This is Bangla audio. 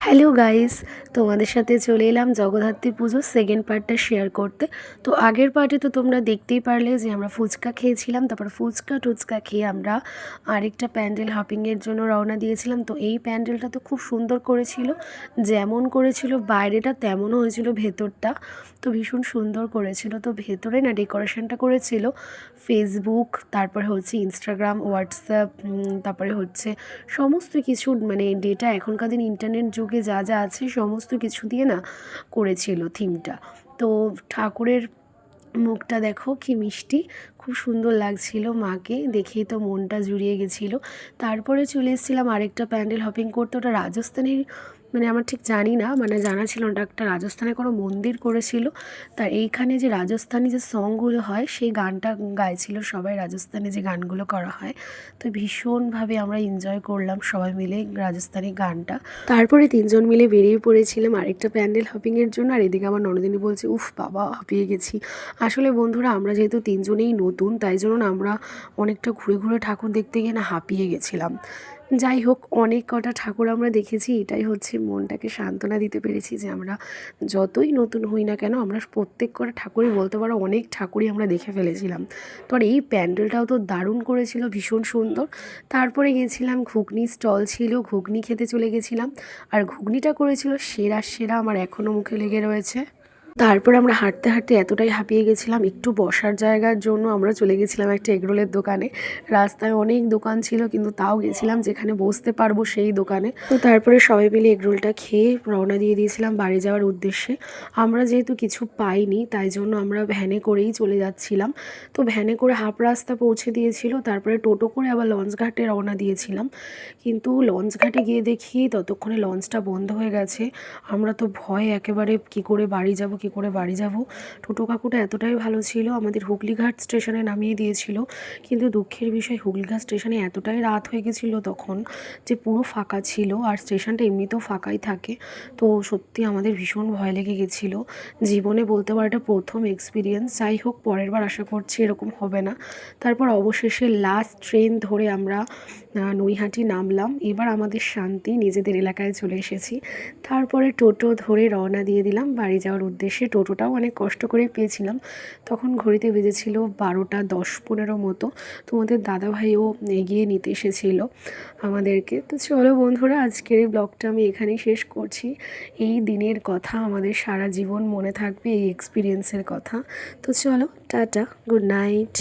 হ্যালো গাইস, তোমাদের সাথে চলে এলাম জগদ্ধাত্রী পুজোর সেকেন্ড পার্টটা শেয়ার করতে। তো আগের পার্টে তো তোমরা দেখতেই পারলে যে আমরা ফুচকা খেয়েছিলাম, তারপর ফুচকা টুচকা খেয়ে আমরা আরেকটা প্যান্ডেল হপিংয়ের জন্য রওনা দিয়েছিলাম। তো এই প্যান্ডেলটা তো খুব সুন্দর করেছিল, যেমন করেছিল বাইরেটা তেমনও হয়েছিল ভেতরটা, তো ভীষণ সুন্দর করেছিল। তো ভেতরে না ডেকোরেশনটা করেছিল ফেসবুক, তারপরে হচ্ছে ইনস্টাগ্রাম, হোয়াটসঅ্যাপ, তারপরে হচ্ছে সমস্ত কিছু, মানে ডেটা এখনকার দিন ইন্টারনেট যুগে যা যা আছে সমস্ত কিছু দিয়ে না করেছিল থিমটা। তো ঠাকুরের মুখটা দেখো কি মিষ্টি, খুব সুন্দর লাগছিল, মাকে দেখেই তো মনটা জুড়িয়ে গেছিলো। তারপরে চলে এসেছিলাম আরেকটা প্যান্ডেল হপিং করতে, ওটা রাজস্থানের, মানে আমার ঠিক জানি না, মানে জানা ছিল ওটা একটা রাজস্থানে কোনো মন্দির করেছিল। তার এইখানে যে রাজস্থানি যে সংগুলো হয় সেই গানটা গাইছিল সবাই, রাজস্থানে যে গানগুলো করা হয়। তো ভীষণভাবে আমরা এনজয় করলাম সবাই মিলে রাজস্থানি গানটা। তারপরে তিনজন মিলে বেরিয়ে পড়েছিলাম আরেকটা প্যান্ডেল হপিংয়ের জন্য। আর এদিকে আমার ননদিনী বলছে, উফ বাবা হাঁপিয়ে গেছি। আসলে বন্ধুরা, আমরা যেহেতু তিনজনেই নতুন, তাই জন্য না আমরা অনেকটা ঘুরে ঘুরে ঠাকুর দেখতে গিয়ে না হাঁপিয়ে গেছিলাম। যাই হোক, অনেক কটা ঠাকুর আমরা দেখেছি, এটাই হচ্ছে মনটাকে সান্ত্বনা দিতে পেরেছি যে আমরা যতই নতুন হই না কেন, আমরা প্রত্যেক কটা ঠাকুরই বলতে পারো অনেক ঠাকুরই আমরা দেখে ফেলেছিলাম। তো আর এই প্যান্ডেলটাও তো দারুণ করেছিল, ভীষণ সুন্দর। তারপরে গেছিলাম, ঘুগনি স্টল ছিল, ঘুগনি খেতে চলে গেছিলাম। আর ঘুগনিটা করেছিল সেরা সেরা, আমার এখনও মুখে লেগে রয়েছে। তারপর আমরা হাঁটতে হাঁটতে এতটাই হাঁপিয়ে গেছিলাম, একটু বসার জায়গার জন্য আমরা চলে গেছিলাম একটা এগরোলের দোকানে। রাস্তায় অনেক দোকান ছিল, কিন্তু তাও গেছিলাম যেখানে বসতে পারবো সেই দোকানে। তো তারপরে সবাই মিলে এগরোলটা খেয়ে রওনা দিয়ে দিয়েছিলাম বাড়ি যাওয়ার উদ্দেশ্যে। আমরা যেহেতু কিছু পাইনি, তাই জন্য আমরা ভ্যানে করেই চলে যাচ্ছিলাম। তো ভ্যানে করে হাফ রাস্তা পৌঁছে দিয়েছিল, তারপরে টোটো করে আবার লঞ্চঘাটে রওনা দিয়েছিলাম। কিন্তু লঞ্চঘাটে গিয়ে দেখি ততক্ষণে লঞ্চটা বন্ধ হয়ে গেছে। আমরা তো ভয়ে একেবারে কী করে বাড়ি যাব, কী করে বাড়ি যাব। টোটো কাকুটা এতটাই ভালো ছিল, আমাদের হুগলিঘাট স্টেশনে নামিয়ে দিয়েছিল। কিন্তু দুঃখের বিষয়, হুগলিঘাট স্টেশনে এতটাই রাত হয়ে গেছিলো তখন যে পুরো ফাঁকা ছিল, আর স্টেশনটা এমনিতেও ফাঁকাই থাকে। তো সত্যি আমাদের ভীষণ ভয় লেগে গেছিলো। জীবনে বলতে পারো এটা প্রথম এক্সপিরিয়েন্স। যাই হোক, পরের বার আশা করছি এরকম হবে না। তারপর অবশেষে লাস্ট ট্রেন ধরে আমরা নৈহাটি নামলাম। এবার আমাদের শান্তি, নিজেদের এলাকায় চলে এসেছি। তারপরে টোটো ধরে রওনা দিয়ে দিলাম বাড়ি যাওয়ার উদ্দেশ্যে। টোটোটাও অনেক কষ্ট করে পেয়েছিলাম, তখন ঘড়িতে বেজেছিল 12টা 10-15 মতো। তোমাদের দাদাভাইও এগিয়ে নিতে এসেছিলো আমাদেরকে। তো চলো বন্ধুরা, আজকের এই ব্লগটা আমি এখানেই শেষ করছি। এই দিনের কথা আমাদের সারা জীবন মনে থাকবে, এই এক্সপিরিয়েন্সের কথা। তো চলো, টাটা, গুড নাইট।